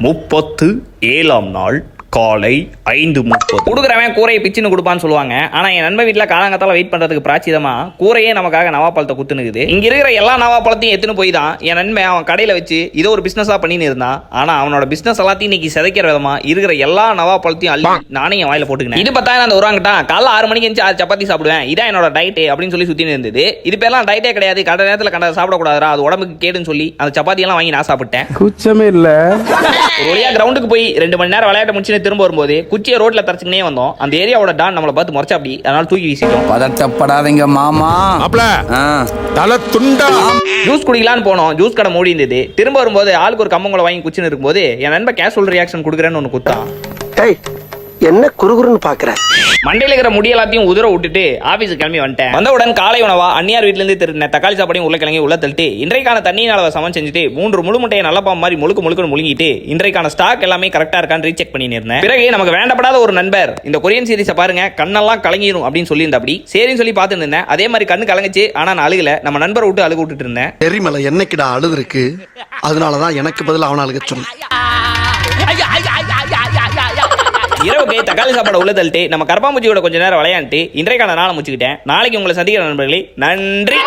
37ஆம் நாள் காலை 5:30. கொடுக்குறவன் கூரையை பிச்சுன்னு கொடுப்பான்னு சொல்லுவாங்க. ஆனா என் நண்பன் வீட்டில் காலங்கத்தால வெயிட் பண்றதுக்கு பிராச்சிதமா கூரையே நமக்காக நவாப்பழத்தை குத்துனுக்குது. இங்க இருக்கிற எல்லா நவாப்பழத்தையும் எத்துன்னு போய் தான் என் நண்பன் அவன் கடையில வச்சு இதை ஒரு பிசினஸா பண்ணின்னு இருந்தான். ஆனா அவனோட பிசினஸ் எல்லாத்தையும் இன்னைக்கு சிதைக்கிற விதமா இருக்கிற எல்லா நவாப்பழத்தையும் அள்ளி நானே என் வாயில போட்டுக்கினேன். இது பார்த்தா அந்த உருவாங்கிட்டான் காலைல 6 மணிக்கு எஞ்சி 6 சப்பாத்தி சாப்பிடுவேன், இதான் என்னோட டயட்டு அப்படின்னு சொல்லி சுத்தின்னு இருந்தது. இது பேர்லாம் டயட்டே கிடையாது, கடை நேரத்தில் கண்டதை சாப்பிடக்கூடாதா, அது உடம்புக்கு கேடுன்னு சொல்லி அந்த சப்பாத்தி எல்லாம் வாங்கி நான் சாப்பிட்டேன். குச்சமே இல்ல. ஒரு வழியா கிரவுண்டுக்கு போய் 2 மணி நேரம் விளையாட்ட முடிச்சு திரும்ப வரும்போது குச்சியை ரோட்ல தரச்சுக்கினே வந்தோம். அந்த ஏரியாவோட டான் நம்மளை பார்த்து முறைச்சா அப்படி, அதனால தூக்கி வீசிட்டோம். பதட்டப்படாதீங்க மாமா. தலை துண்டா. ஜூஸ் குடிக்கலான்னு போனோம், ஜூஸ் கடை மூடி இருந்தது. திரும்ப வரும்போது ஆளுக்கு ஒரு கம்மங்களை வாங்கி குச்சின்னு இருக்கும்போது என் நண்பன் கேஷுவல் ரியாக்ஷன் கொடுக்குறேன்னு ஒன்று குத்தான். என்ன குறுகுறுன்னு பாக்குற? மண்டையில இருக்கிற முடி எல்லாத்தையும் உதிர விட்டுட்டு ஆபீஸுக்கு கிளம்பி வந்துட்டேன். வந்தவுடன் காலை உணவா அந்நியார் வீட்டுல இருந்து திருடின தக்காளி சாப்பாடையும் உருளைக்கிழங்கி உள்ள தள்ளிட்டு இன்றைக்கான தண்ணீர் அளவை சமன் செஞ்சுட்டு 3 முழு முட்டையை நல்ல பாம்பு மாதிரி முழுக்க முழுங்கிட்டு இன்றைக்கான ஸ்டாக் எல்லாமே கரெக்டா இருக்கான்னு ரீசெக் பண்ணி இருந்தேன். பிறகு நமக்கு வேண்டப்படாத ஒரு நண்பர் இந்த கொரியன் சீரிஸை பாருங்க கண்ணெல்லாம் கலங்கிடும் அப்படின்னு சொல்லியிருந்தா அப்படி சரின்னு சொல்லி பார்த்துட்டு இருந்தேன். அதே மாதிரி கண்ணு கலங்குச்சு, ஆனா நான் அழுகல. நம்ம நண்பரை விட்டு அழுக விட்டுட்டு இருந்தேன். எரிமலை என்னைக்குடா அழுது இருக்கு, அதனாலதான் எனக்கு பதில் அவனை அழுக சொன்னேன். இரவுக்கு தக்காளி சாப்பாடு உள்ள தள்ளிட்டு நம்ம கரப்பாம்பூச்சியோட கொஞ்ச நேரம் விளையாண்டு இன்றைக்கான நாளை முடிச்சுக்கிட்டேன். நாளைக்கு உங்களை சந்திக்கிற நண்பர்களே, நன்றி.